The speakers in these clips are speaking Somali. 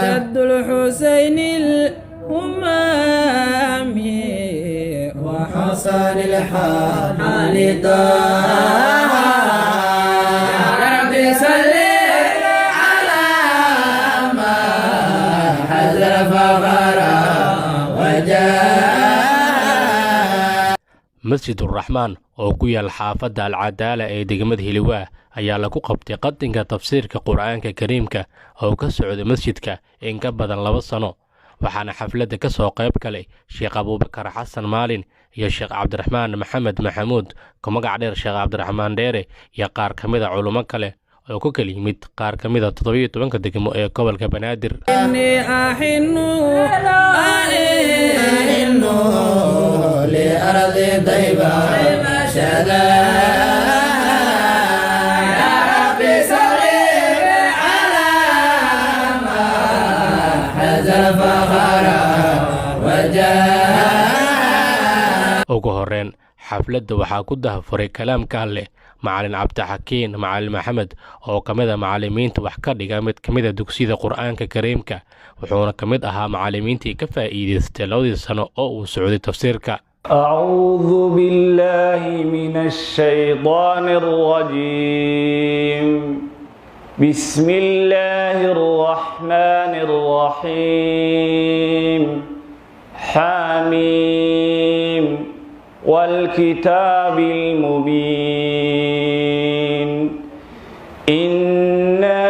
جد الحسين الأمامي وحسن الحال طه يا رب صل على ما حزر فخرا masjid uraxmaan oo ku yaal xaafadda alcadaala ee degmada hiliwaa ayaa lagu qabtay qadinka tafsiirka qur'aanka kariimka oo ka socda masjidka in ka badan 2 sano waxaana xafladda ka soo qayb galay sheekh abuubakar xasan maalin iyo sheekh cabdiraxmaan maxamed maxamuud ka magac dheer sheekh cabdiraxmaan dheere iyo qaar ka mid a culummo kale oo ku kala yimid qaar ka mid a 17 degmo ee gobolka banaadir لأرض طيبة شذا يا رب صل على ما حزر فخرا وجاه ugu horreyn xafladda waxaa ku dahafuray kalaamka alleh macalin cabdixakiin macalin maxamed oo ka mid a macallimiinta wax ka dhiga mid ka mid a dugsiyada qur'aanka kariimka wuxuuna ka mid ahaa macallimiintii ka faa'iidaystay 2 sano oo uu socday tafsiirka أعوذ بالله من الشيطان الرجيم بسم الله الرحمن الرحيم حميم والكتاب المبين إنا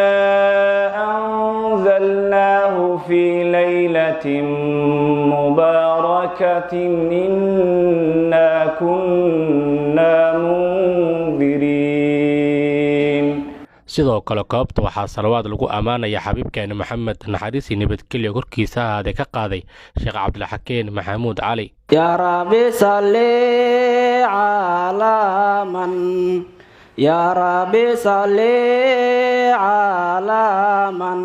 أنزلناه في ليلة مباركة إنا كنا منذرين sidoo kale koobta waxaa salawaad lagu ammaanaya xabiibkeena maxamed naxariis iyo nabadgelyo korkiisa ahaade ka qaaday sheekh cabdilxakiin maxamuud cali يا ربي صل على من يا ربي صل على من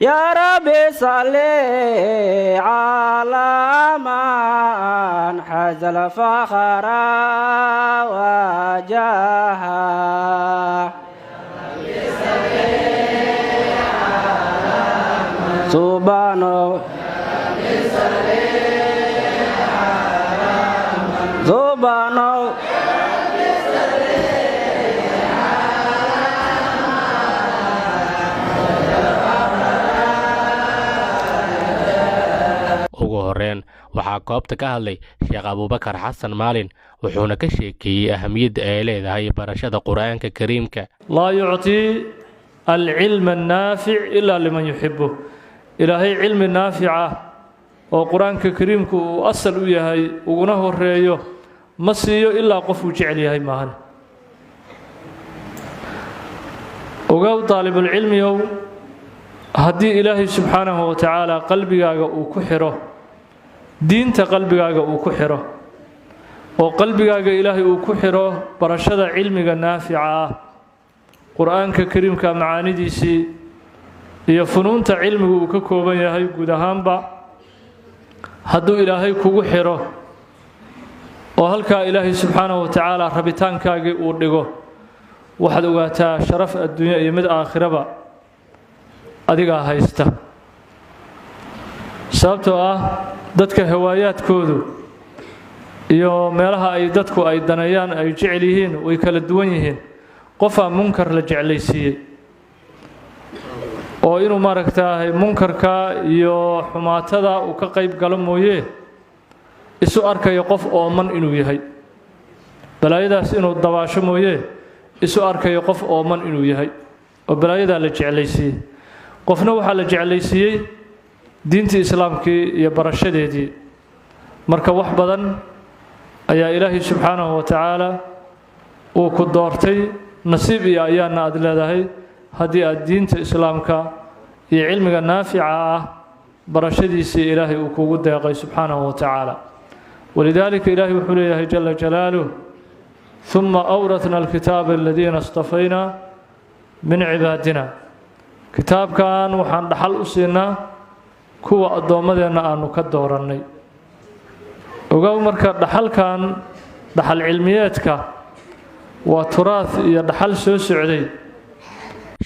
يا ربي صل على من حاز الفخر وجاها سبحانه سبحانه ugu horreyn waxaa koobta ka hadlay sheekh abuubakar xasan maalin wuxuuna ka sheekeeyey ahamiyadda ay leedahay barashada qur'aanka kariimka لا يعطي العلم النافع إلا لمن يحبه إلهي علم نافع وقرآن كريم كو أصل وياهي وغنه الرئيو مصيو إلا قفو جعلي هاي ماهن وقال طالب العلم يو هدي إلهي سبحانه وتعالى قلبي وكحره دين قلبي وكحره وقلبي إلهي وكحره برشد علمي نافعة قرآن كريم كمعاني ديسي iyo funuunta cilmigu uu ka kooban yahay guud ahaanba hadduu ilaahay kugu xiro oo halkaa ilaahay subxaanahu wa tacaala rabitaankaagii uu dhigo waxaad ogaataa sharaf adduunya iyo mid aakhiraba adigaa haysta sababtoo ah dadka hawaayaadkoodu iyo meelaha ay dadku ay danayaan ay jecel yihiin way kala duwan yihiin qofaa munkar la jeclaysiiyey oo inuu maaragtaahay munkarka iyo xumaatada uu ka qayb galo mooyee isu arkayo qof ooman inuu yahay balaayadaas inuu dabaasho mooyee isu arkayo qof ooman inuu yahay oo balaayadaa la jeclaysiiyey qofna waxaa la jeclaysiiyey diintii islaamkii iyo barashadeedii marka wax badan ayaa ilaahay subxaanahu wa tacaala uu ku doortay nasiib iyo ayaana aad leedahay haddii aad diinta islaamka iyo cilmiga naafica ah barashadiisii ilaahay uu kugu deeqay subxaanahu wa tacaala walidaalika ilaahay wuxuu leeyahay jala jalaaluh ثم أورثنا الكتاب الذين اصطفينا من عبادنا كتاب كان وحان دحل أسينا كوا أدومدنا أنو كدورني وقال مركا دحل كان دحل علمياتك وتراث يدحل سوسعدي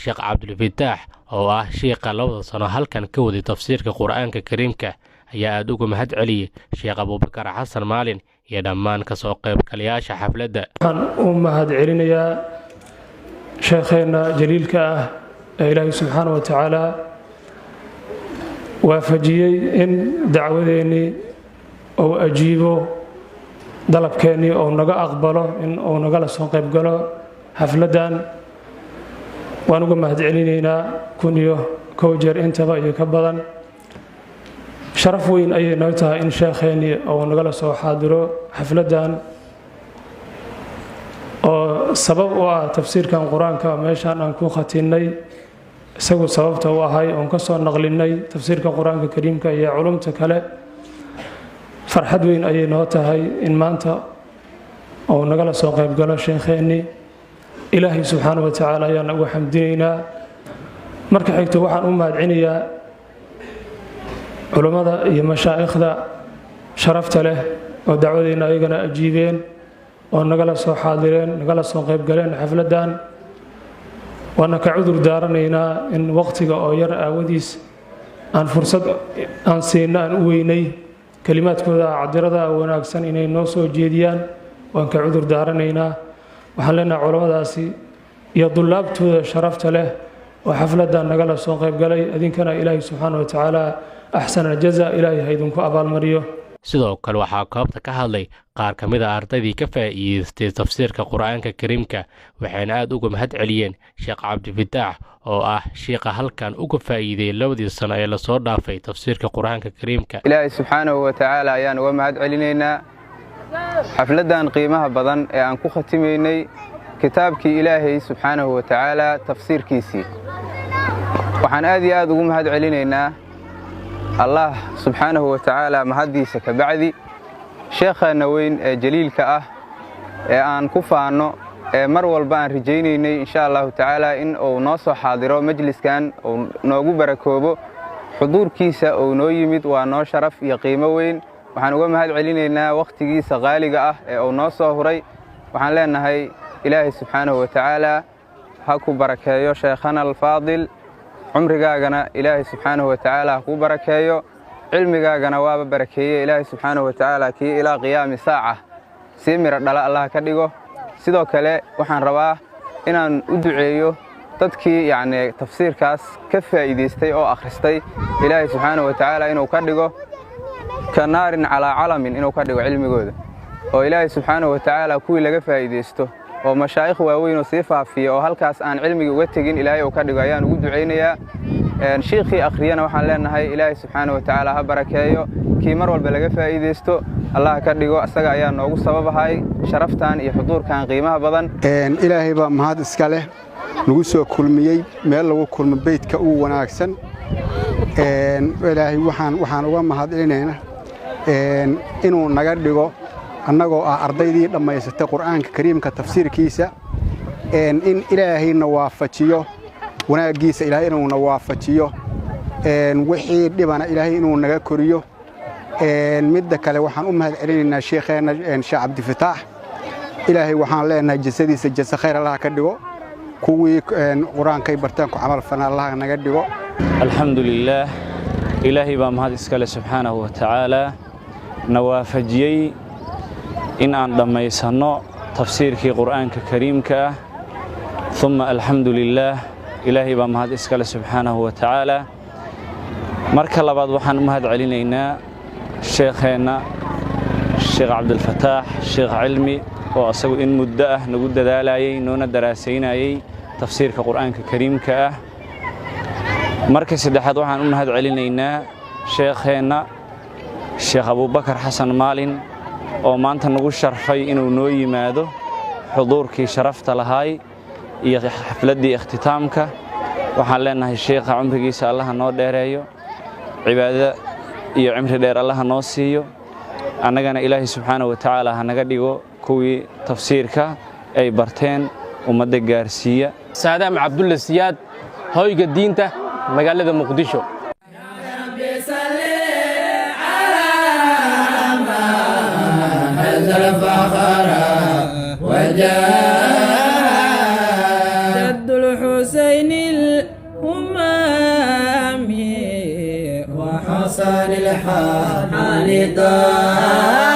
sheekh cabdulfataax oo ah shiikha 2 sano halkan ka waday tafsiirka qur'aanka kariimka ayaa aad uga mahad celiyey sheekh abubakar xasan maalin iyo dhammaan ka soo qaybgalayaasha xafladda. waxaan u mahad celinayaa sheekheena jaliilka ah ee ilaahay subxaanahu wa tacaala waafajiyey in dacwadeennii uu ajiibo dalabkeennii uu naga aqbalo in uu nagala soo qayb galo xafladdan. waan uga mahad celinaynaa 1,000 jeer intaba iyo ka badan. sharaf weyn ayay noo tahay in sheekheennii uu nagala soo xaadiro xafladdan oo sabab u ah tafsiirkan qur-aanka meeshaan aan ku khatinnay isagu sababta u ahay oon ka soo naqlinnay tafsiirka qur-aanka kariimka iyo culumta kale. farxad weyn ayay noo tahay in maanta uu nagala soo qayb galo sheekheennii. ilaahay subxaanahu wa tacaala ayaan ugu xamdinaynaa. marka xigto waxaan u mahadcinayaa culummada iyo mashaa'ikhda sharafta leh oo dacwadeenna ayagana ajiibeen oo nagala soo xaadireen nagala soo qayb galeen xafladdan. waana ka cudur daaranaynaa in waqtiga oo yar aawadiis aan fursad aan siinna aan u weynay kelimaadkooda cadirada wanaagsan inay noo soo jeediyaan. waan ka cudur daaranaynaa. waxaan leenahay culammadaasi iyo dullaabtooda sharafta leh oo xafladdan nagala soo qayb galay idinkana ilaahay subxaanahu wa tacaala axsan aljaza ilaahay ha idinku abaalmariyo. sidoo kale waxaa goobta ka hadlay qaar ka mid a ardaydii ka faa'iidaystay tafsiirka qur'aanka kariimka waxayna aad uga mahad celiyeen sheekh cabdifataax oo ah shiikha halkan uga faa'iideeyey 2 sano ee lasoo dhaafay tafsiirka qur'aanka kariimka. ilaahay subxaanahu wa tacaala ayaan uga mahad celinaynaa xafladdan qiimaha badan ee aan ku khatimaynay kitaabkii ilaahay subxaanahu wa tacaala tafsiirkiisii. waxaan aad iyo aad ugu mahad celinaynaa allah subxaanahu wa tacaala mahaddiisa ka bacdi sheekheena weyn ee jaliilka ah ee aan ku faanno ee mar walba aan rajaynaynay insha allahu tacaala in uu noo soo xaadiro majliskan uu noogu barakoobo xuduurkiisa uu noo yimid waa noo sharaf iyo qiimo weyn. waxaan uga mahad celinaynaa wakhtigiisa qaaliga ah ee uu noo soo huray. waxaan leenahay ilaahay subxaanahu wa tacaala ha ku barakeeyo sheekhana alfaadil cumrigaagana ilaahay subxaanahu wa tacaala ha kuu barakeeyo cilmigaagana waaba barakeeye ilaahay subxaanahu wa tacaala kii ilaa qiyaami saaca sii miro dhala allah ka dhigo. sidoo kale waxaan rabaa inaan u duceeyo dadkii yacni tafsiirkaas ka faa'iidaystay oo akhristay ilaahay subxaanahu wa tacaala inuu ka dhigo ka naarin calaa calamin inuu ka dhigo cilmigooda oo ilaahay subxaanahu wa tacaala kuwii laga faa'iidaysto oo mashaayikh waaweyn oo sii faafiya oo halkaas aan cilmiga uga tegin ilaahay uu ka dhigo ayaan ugu ducaynayaa. shiikhii akhriyana waxaan leenahay ilaahay subxaanahu wa tacaala ha barakeeyo kii mar walba laga faa'iidaysto allah ka dhigo. asaga ayaa noogu sababahay sharaftan iyo xuduurkan qiimaha badan. ilaahay baa mahad iska leh nagu soo kulmiyey meel lagu kulmo beydka ugu wanaagsan. ilaahay waxaan uga mahad celinaynaa inuu naga dhigo annagoo ah ardaydii dhammaysatay qur'aanka kariimka tafsiirkiisa. in ilaahayna waafajiyo wanaaggiisa ilaahay inuuna waafajiyo wixii dhibana ilaahay inuu naga koriyo. midda kale waxaan u mahad celinaynaa sheekheena sheekh cabdifataax. ilaahay waxaan leenahay jasadiisa jasa khayr allah ka dhigo kuwii qur'aankay bartaan ku camal fana allah naga dhigo. alxamdulilaah ilaahay baa mahad iskale subxaanahu wa tacaala na waafajiyey in aan dhammaysanno tafsiirkii qur'aanka kariimka ah. uma alxamdu lilaah ilaahay baa mahad iskale subxaanahu wa tacaala. marka labaad waxaan u mahad celinaynaa sheekheenna sheekh cabdilfataax sheekh cilmi oo asagu in muddo ah nagu dadaalayey noona daraasaynayey tafsiirka qur'aanka kariimka ah. marka saddexaad waxaan u mahad celinaynaa sheekheenna sheekh abubakar xasan maalin oo maanta nagu sharfay inuu noo yimaado xuduurkii sharafta lahaay iyo xafladdii ikhtitaamka. waxaan leenahay sheekha cumrigiisa allaha noo dheereeyo cibaadada iyo cimri dheer allaha noo siiyo. annagana ilaahay subxaanahu wa tacaala ha naga dhigo kuwii tafsiirka ay barteen ummadda gaarsiiya. saadaam cabdulla siyaad hoyga diinta magaalada muqdisho. جد الحسين بلسان الحال حال